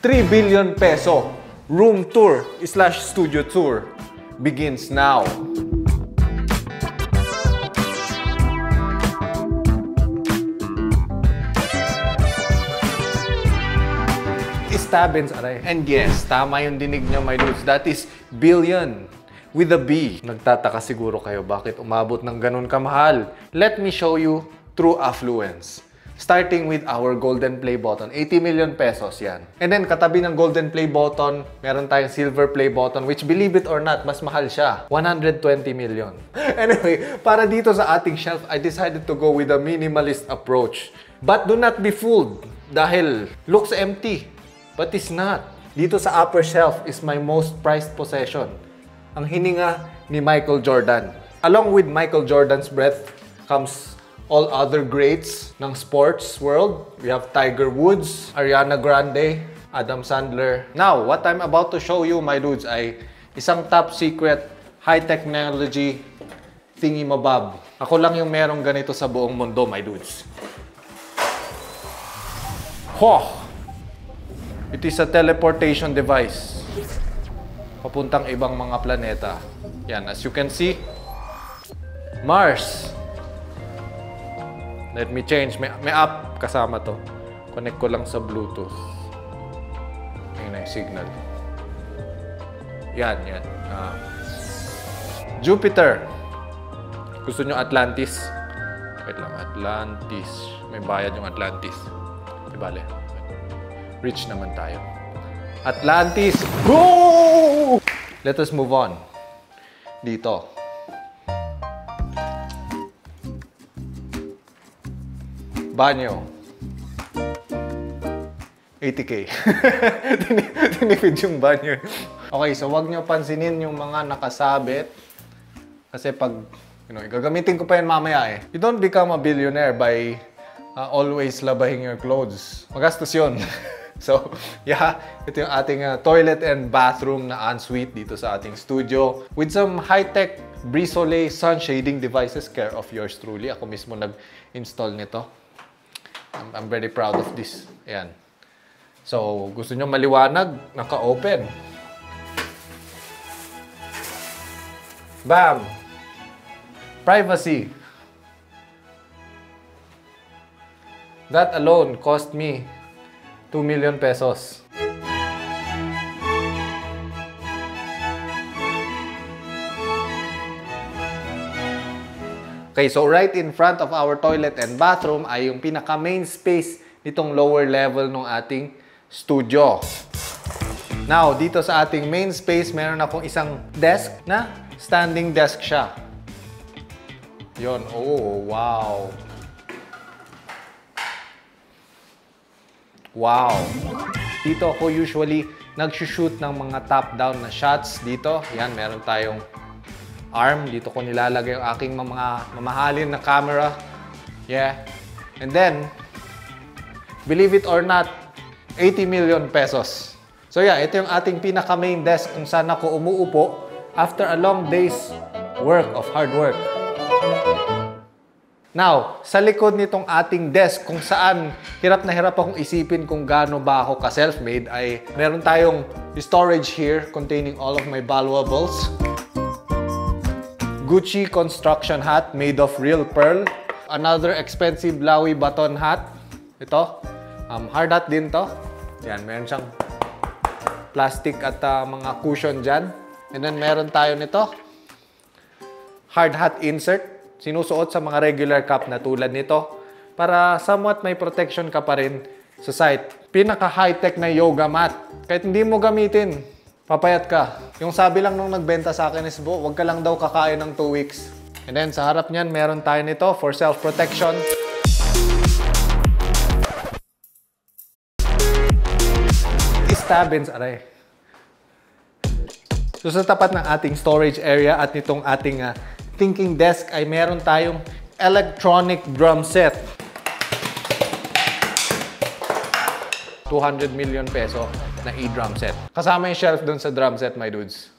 3 billion peso room tour / studio tour begins now. Stabins, aray. And yes, tama yung dinig niya, my dudes. That is billion with a B. Nagtataka siguro kayo bakit umabot ng ganun kamahal. Let me show you true affluence. Starting with our golden play button. 80 million pesos yan. And then, katabi ng golden play button, meron tayong silver play button, which, believe it or not, mas mahal siya. 120 million. Anyway, para dito sa ating shelf, I decided to go with a minimalist approach. But do not be fooled dahil looks empty. But it's not. Dito sa upper shelf is my most prized possession. Ang hininga ni Michael Jordan. Along with Michael Jordan's breath comes all other greats ng sports world. We have Tiger Woods, Ariana Grande, Adam Sandler. Now, what I'm about to show you, my dudes, ay isang top secret, high technology thingy-mabob. Ako lang yung merong ganito sa buong mundo, my dudes. Ho! It is a teleportation device. Papuntang ibang mga planeta. Yan, as you can see, Mars. Let me change. May app kasama to. Connect ko lang sa Bluetooth. Ayun na yung signal. Yan, yan. Jupiter. Gusto nyo Atlantis? Wait lang, Atlantis. May bayad yung Atlantis. Di bale. Rich naman tayo. Atlantis! Go! Let us move on. Dito. Banyo. 80K. Tinipid yung banyo. Okay, so wag nyo pansinin yung mga nakasabit. Kasi pag, gagamitin ko pa yan mamaya eh. You don't become a billionaire by always labahin your clothes. Magastos yun. So, yeah, ito yung ating toilet and bathroom na ensuite dito sa ating studio with some high-tech Brisolay sun shading devices, care of yours truly. Ako mismo nag-install nito. I'm very proud of this. Ayan. So, gusto nyo maliwanag? Naka-open. Bam! Privacy. That alone cost me 2 million pesos. Okay, so right in front of our toilet and bathroom ay yung pinaka main space nitong lower level ng ating studio. Now, dito sa ating main space, meron akong isang desk na standing desk siya. Yon, oh, wow. Wow! Dito ako usually nag-shoot ng mga top-down na shots dito. Yan, meron tayong arm. Dito ko nilalagay yung aking mga mamahalin na camera. Yeah. And then, believe it or not, 80 million pesos. So yeah, ito yung ating pinaka-main desk kung saan ako umuupo after a long day's work of hard work. Now, sa likod nitong ating desk kung saan hirap na hirap akong isipin kung gaano ba ako ka-self-made ay meron tayong storage here containing all of my valuables. Gucci construction hat made of real pearl. Another expensive Louis Vuitton hat. Ito. Hard hat din to. Yan, meron siyang plastic at mga cushion dyan. And then meron tayo nito. Hard hat insert. Sinusuot sa mga regular cup na tulad nito para somewhat may protection ka pa rin sa site. Pinaka high-tech na yoga mat. Kahit hindi mo gamitin, papayat ka. Yung sabi lang nung nagbenta sa akin is, wag ka lang daw kakain ng 2 weeks. And then sa harap niyan, meron tayo nito for self-protection. Stabins, aray. So sa tapat ng ating storage area at nitong ating thinking desk ay meron tayong electronic drum set. 200 million peso na e-drum set. Kasama yung shelf dun sa drum set, my dudes.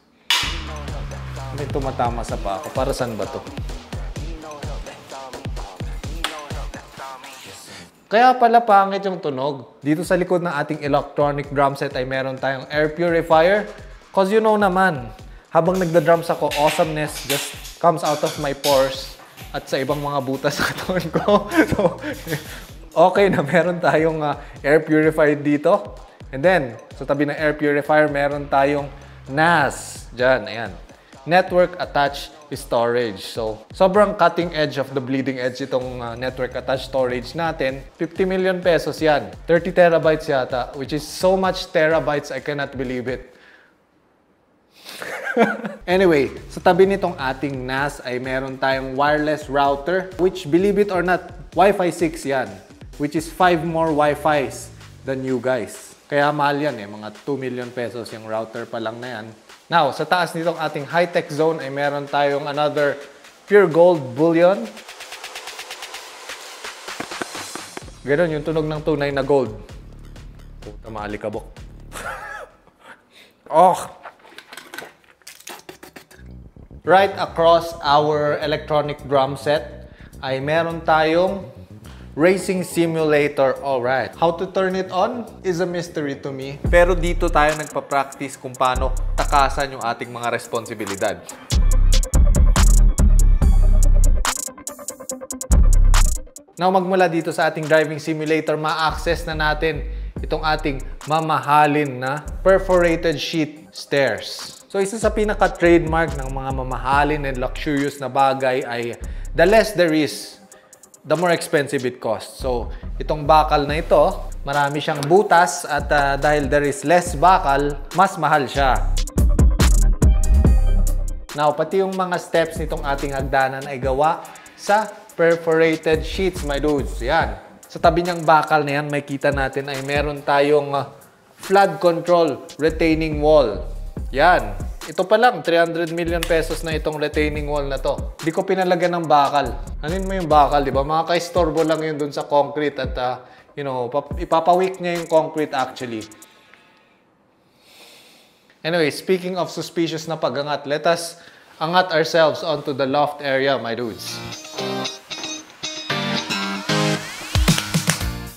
May tumatama sa pa ako. Para saan ba to? Kaya pala pangit yung tunog. Dito sa likod ng ating electronic drum set ay meron tayong air purifier. Cause you know naman, habang nagda-drums ako, awesomeness just comes out of my pores at sa ibang mga butas sa katawan ko. So, okay na meron tayong air purifier dito. And then, sa tabi ng air purifier, meron tayong NAS. Diyan, ayan. Network Attached Storage. So, sobrang cutting edge of the bleeding edge itong network attached storage natin. 50 million pesos yan. 30 terabytes yata, which is so much terabytes, I cannot believe it. Anyway, sa tabi nitong ating NAS ay meron tayong wireless router, which believe it or not, Wi-Fi 6 yan. Which is 5 more Wi-Fis than you guys. Kaya mahal yan eh, mga 2 million pesos yung router pa lang na yan. Now, sa taas nitong ating high-tech zone ay meron tayong another pure gold bullion. Ganon yung tunog ng tunay na gold. Puta, maalikabok. Oh! Right across our electronic drum set ay meron tayong racing simulator. Alright. How to turn it on is a mystery to me. Pero dito tayo nagpa-practice kung paano takasan yung ating mga responsibilidad. Now, magmula dito sa ating driving simulator, ma-access na natin itong ating mamahalin na perforated sheet stairs. So, isa sa pinaka-trademark ng mga mamahalin and luxurious na bagay ay the less there is, the more expensive it costs. So, itong bakal na ito, marami siyang butas at dahil there is less bakal, mas mahal siya. Now, pati yung mga steps nitong ating hagdanan ay gawa sa perforated sheets, my dudes. Yan. Sa tabi niyang bakal na yan, may kita natin ay meron tayong flood control retaining wall. Yan. Ito pa lang, 300 million pesos na itong retaining wall na to. Hindi ko pinalagyan ng bakal. Anin mo yung bakal, di ba? Makaka-istorbo lang yun dun sa concrete at, you know, ipapawik niya yung concrete actually. Anyway, speaking of suspicious na pag-angat, let us angat ourselves onto the loft area, my dudes.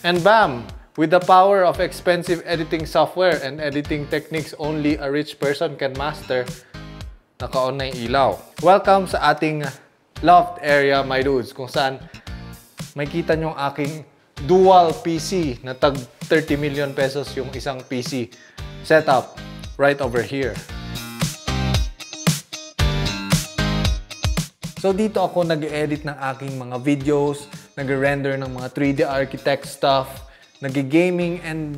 And bam! With the power of expensive editing software and editing techniques only a rich person can master, naka-on na yung ilaw. Welcome sa ating loft area, my dudes, kung saan may kita nyo aking dual PC na tag 30 million pesos yung isang PC setup right over here. So dito ako nag-edit ng aking mga videos, nag-render ng mga 3D architect stuff, nag-gaming and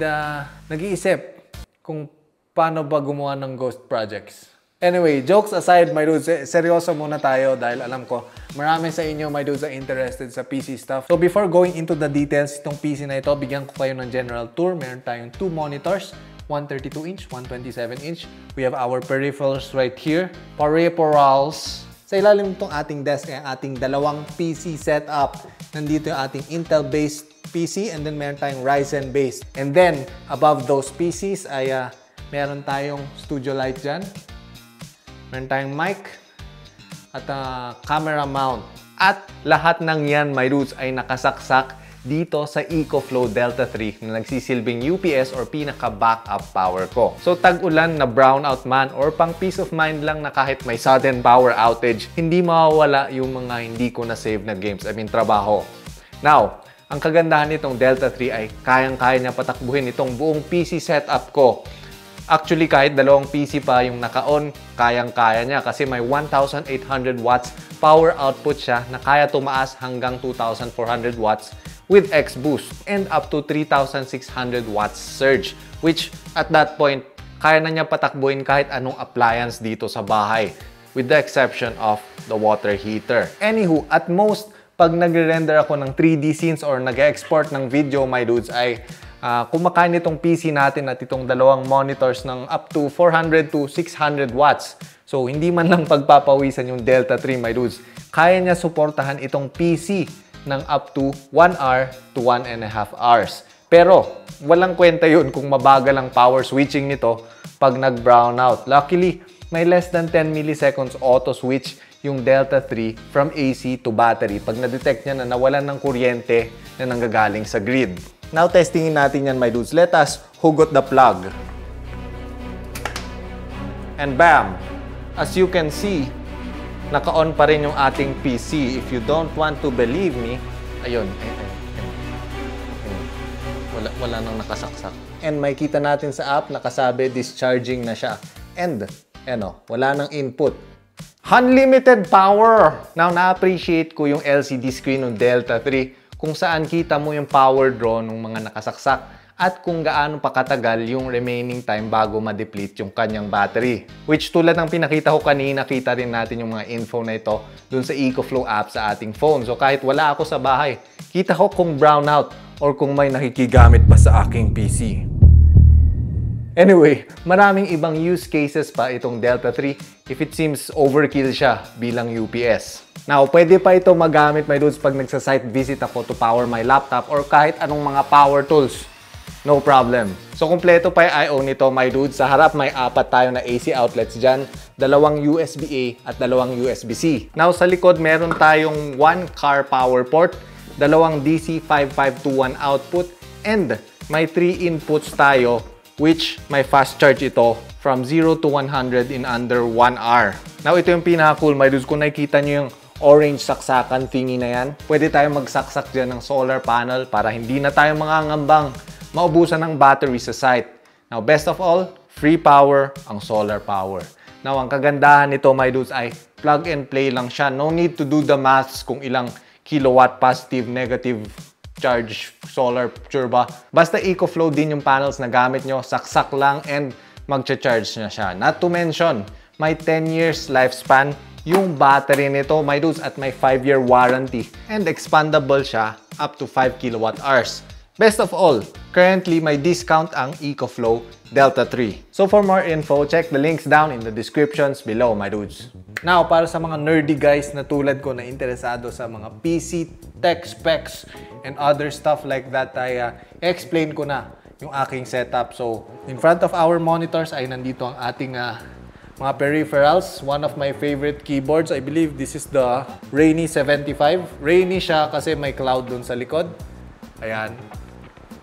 nag-iisip kung paano ba gumawa ng ghost projects. Anyway, jokes aside, my dudes, seryoso muna tayo dahil alam ko marami sa inyo, my dudes, are interested sa PC stuff. So before going into the details, itong PC na ito, bigyan ko kayo ng general tour. Meron tayong 2 monitors, 132-inch, 127-inch. We have our peripherals right here. Peripherals. Sa ilalim itong ating desk ay ating dalawang PC setup. Nandito yung ating Intel-based PC and then meron tayong Ryzen based. And then, above those PCs ay meron tayong studio light dyan. Meron tayong mic at camera mount. At lahat ng yan, my dudes, ay nakasaksak dito sa EcoFlow Delta 3 na nagsisilbing UPS or pinaka-backup power ko. So tag-ulan na brownout man or pang peace of mind lang na kahit may sudden power outage, hindi mawawala yung mga hindi ko na-save na games, I mean trabaho. Now, ang kagandahan nitong Delta 3 ay kayang-kaya niya patakbuhin itong buong PC setup ko. Actually, kahit dalawang PC pa yung naka-on, kayang-kaya niya kasi may 1,800 watts power output siya na kaya tumaas hanggang 2,400 watts with X-Boost and up to 3,600 watts surge, which at that point, kaya na niya patakbuhin kahit anong appliance dito sa bahay with the exception of the water heater. Anywho, at most, pag nagre-render ako ng 3D scenes or nag-export ng video, my dudes, ay kumakain itong PC natin at itong dalawang monitors ng up to 400 to 600 watts. So, hindi man lang pagpapawisan yung Delta 3, my dudes. Kaya niya suportahan itong PC ng up to 1 hour to 1.5 hours. Pero, walang kwenta yun kung mabagal ang power switching nito pag nag-brownout. Luckily, may less than 10 milliseconds auto switch yung Delta 3 from AC to battery pag na-detect niya na nawalan ng kuryente na nanggagaling sa grid. Now, testingin natin yan, my dudes. Let us hugot the plug. And bam! As you can see, naka-on pa rin yung ating PC. If you don't want to believe me, ayun. Wala nang nakasaksak. And makita natin sa app, nakasabi, discharging na siya. And, wala nang input. Unlimited power! Now, na-appreciate ko yung LCD screen ng Delta 3 kung saan kita mo yung power draw ng mga nakasaksak at kung gaano pa katagal yung remaining time bago ma-deplete yung kanyang battery. Which tulad ng pinakita ko kanina, kita rin natin yung mga info na ito dun sa EcoFlow app sa ating phone. So kahit wala ako sa bahay, kita ko kung brownout or kung may nakikigamit pa sa aking PC. Anyway, maraming ibang use cases pa itong Delta 3 if it seems overkill siya bilang UPS. Now, pwede pa ito magamit, my dudes, pag nagsa-site visit ako to power my laptop or kahit anong mga power tools. No problem. So, kumpleto pa yung I/O nito, my dudes. Sa harap, may 4 tayo na AC outlets dyan. 2 USB-A at 2 USB-C. Now, sa likod, meron tayong 1 car power port, 2 DC 5521 output, and may 3 inputs tayo, which may fast charge ito from 0 to 100 in under 1 hour. Now, ito yung pinaka-cool, my dudes. Kung nakikita nyo yung orange saksakan thingy na yan, pwede tayo magsaksak dyan ng solar panel para hindi na tayo mangangambang maubusan ng battery sa site. Now, best of all, free power ang solar power. Now, ang kagandahan nito, my dudes, ay plug and play lang siya. No need to do the maths kung ilang kilowatt positive, negative charge solar ba. Basta EcoFlow din yung panels na gamit nyo, saksak lang and magcha-charge na siya. Not to mention, may 10 years lifespan yung battery nito, my dudes, at may 5-year warranty and expandable siya up to 5 kilowatt hours. Best of all, currently may discount ang EcoFlow Delta 3. So for more info, check the links down in the descriptions below, my dudes. Now, para sa mga nerdy guys na tulad ko na interesado sa mga PC tech specs and other stuff like that, ay explain ko na yung aking setup. So, in front of our monitors ay nandito ang ating mga peripherals. One of my favorite keyboards, I believe this is the Rainy 75. Rainy siya kasi may cloud dun sa likod. Ayan.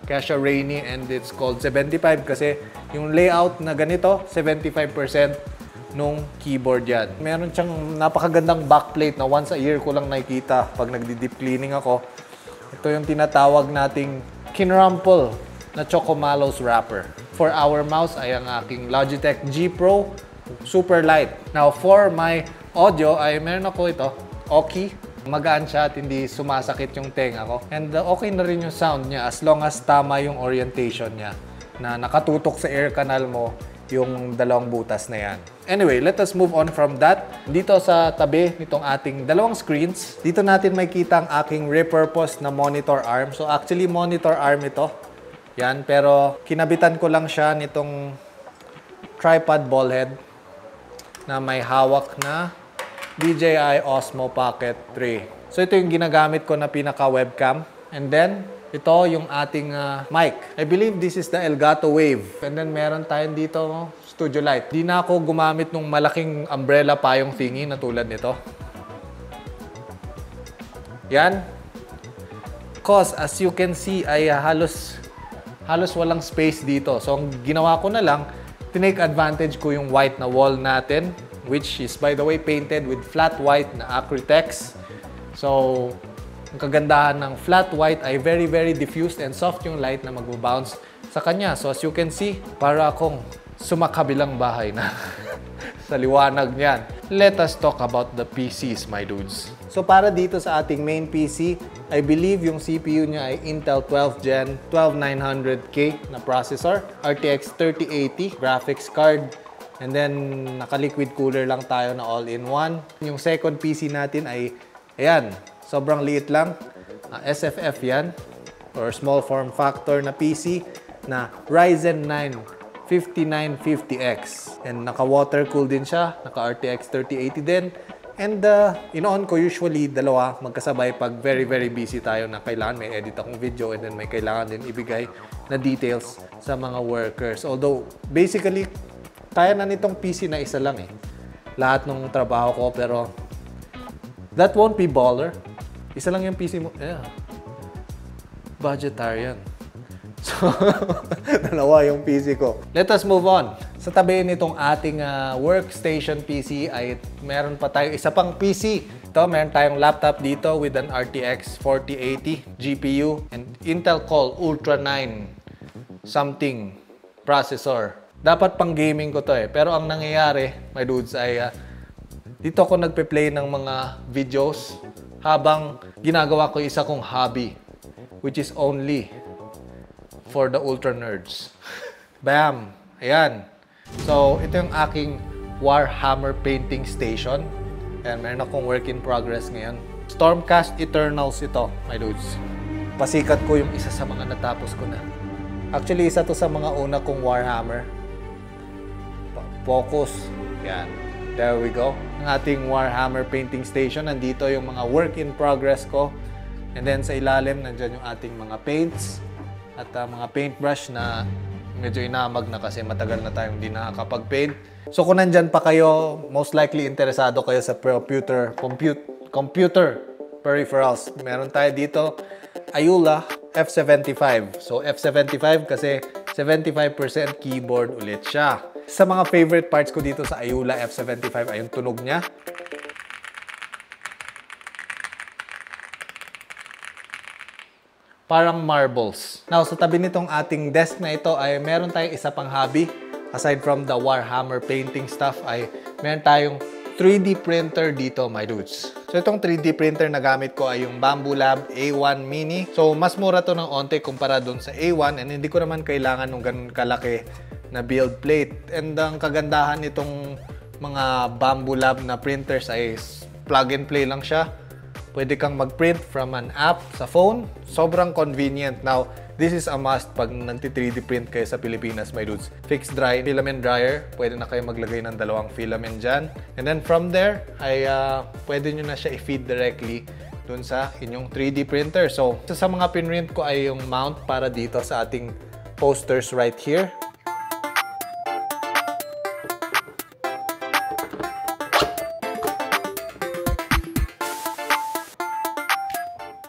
Kaya siya rainy and it's called 75 kasi yung layout na ganito, 75% nung keyboard yan. Meron siyang napakagandang backplate na once a year ko lang nakikita pag nagdi-deep cleaning ako. Ito yung tinatawag nating kinrumple na Chocomalos wrapper. For our mouse ay ang aking Logitech G Pro super light. Now for my audio ay meron ako ito, Oki. Magaan siya at hindi sumasakit yung tenga ko. And okay na rin yung sound niya as long as tama yung orientation niya na nakatutok sa air canal mo yung 2 butas na yan. Anyway, let us move on from that. Dito sa tabi nitong ating 2 screens, dito natin makikita ang aking repurposed na monitor arm. So actually monitor arm ito. Yan, pero kinabitan ko lang siya nitong tripod ball head na may hawak na DJI Osmo Pocket 3. So ito yung ginagamit ko na pinaka-webcam. And then, ito yung ating mic. I believe this is the Elgato Wave. And then meron tayong dito studio light. Di na ako gumamit ng malaking umbrella payong thingy na tulad nito. Yan. Cause as you can see ay halos walang space dito. So ang ginawa ko na lang, tinake advantage ko yung white na wall natin, which is by the way painted with flat white na Acrytex. So, ang kagandahan ng flat white ay very diffused and soft yung light na magbo-bounce sa kanya. So, as you can see, para akong sumakabilang bahay na sa liwanag niyan. Let us talk about the PCs, my dudes. So, para dito sa ating main PC, I believe yung CPU niya ay Intel 12 Gen 12900K na processor, RTX 3080 graphics card, and then, naka-liquid cooler lang tayo na all-in-one. Yung second PC natin ay, ayan, sobrang liit lang. SFF yan, or small form factor na PC na Ryzen 9 5950X. And naka-water-cool din siya, naka-RTX 3080 din. And in-on ko usually 2 magkasabay pag very busy tayo na kailangan may edit akong video and then may kailangan din ibigay na details sa mga workers. Although, basically, kaya na nitong PC na isa lang eh. Lahat ng trabaho ko, pero That won't be baller. Isa lang yung PC mo. Yeah. Budgetarian. So, dalawa yung PC ko. Let us move on. Sa tabi nitong ating workstation PC ay meron pa tayo isa pang PC. Ito, meron tayong laptop dito with an RTX 4080 GPU and Intel Core Ultra 9 something processor. Dapat pang gaming ko to eh. Pero ang nangyayari, my dudes, ay dito ako nagpe-play ng mga videos habang ginagawa ko isa kong hobby, which is only for the ultra nerds. Bam! Ayan. So, ito yung aking Warhammer painting station. Ayan, meron akong work in progress ngayon. Stormcast Eternals ito, my dudes. Pasikat ko yung isa sa mga natapos ko na. Actually, isa to sa mga una kong Warhammer. Focus. Yan. There we go. Ang ating Warhammer painting station. Nandito yung mga work in progress ko. And then sa ilalim, nandyan yung ating mga paints. At mga paintbrush na medyo inamag na kasi matagal na tayong hindi nakakapag-paint. So kung nandyan pa kayo, most likely interesado kayo sa computer peripherals. Meron tayo dito, Ayula F75. So F75 kasi 75% keyboard ulit siya. Sa mga favorite parts ko dito sa Ayula F75 ay yung tunog niya. Parang marbles. Now, sa tabi nitong ating desk na ito ay meron tayong isa pang hobby. Aside from the Warhammer painting stuff ay meron tayong 3D printer dito, my dudes. So, itong 3D printer na gamit ko ay yung Bambu Lab A1 Mini. So, mas mura to ng onte kumpara dun sa A1 and hindi ko naman kailangan ng ganun kalaki na build plate. And ang kagandahan nitong mga Bambu Lab na printers ay plug and play lang siya. Pwede kang mag-print from an app sa phone. Sobrang convenient. Now, this is a must pag nagti-3D print kayo sa Pilipinas, my dudes. Fixed dry filament dryer. Pwede na kayo maglagay ng 2 filament dyan. And then from there, ay pwede nyo na siya i-feed directly dun sa inyong 3D printer. So, sa mga pinrint ko ay yung mount para dito sa ating posters right here.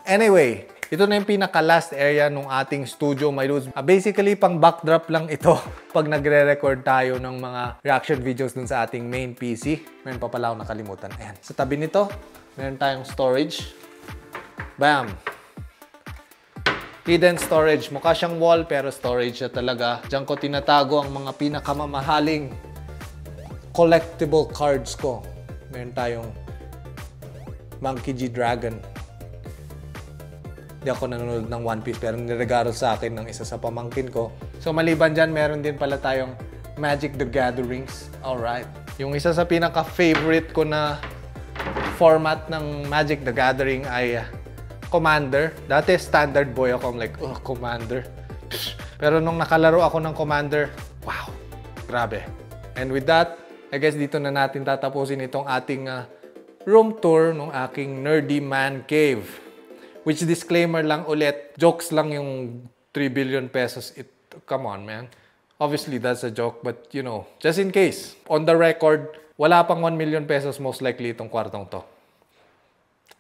Anyway, ito na yung pinaka-last area ng ating studio, my dudes. Basically, pang backdrop lang ito pag nagre-record tayo ng mga reaction videos dun sa ating main PC. Meron pa pala ako nakalimutan. Ayan. Sa tabi nito, meron tayong storage. Bam! Hidden storage. Mukha siyang wall, pero storage siya talaga. Diyan ko tinatago ang mga pinakamamahaling collectible cards ko. Meron tayong Monkey G. Dragon. Hindi ako nanonood ng One Piece pero niregalo sa akin ng isa sa pamangkin ko. So maliban dyan, meron din pala tayong Magic the Gatherings. Alright. Yung isa sa pinaka-favorite ko na format ng Magic the Gathering ay Commander. Dati standard boy ako. I'm like, oh, Commander. Pero nung nakalaro ako ng Commander, wow, grabe. And with that, I guess dito na natin tatapusin itong ating room tour ng aking nerdy man cave. Which disclaimer lang ulit, jokes lang yung 3 billion pesos. Come on, man. Obviously, that's a joke, but you know, just in case. On the record, wala pang 1 million pesos most likely itong kwartong to.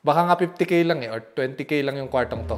Baka nga 50K lang or 20K lang yung kwartong to.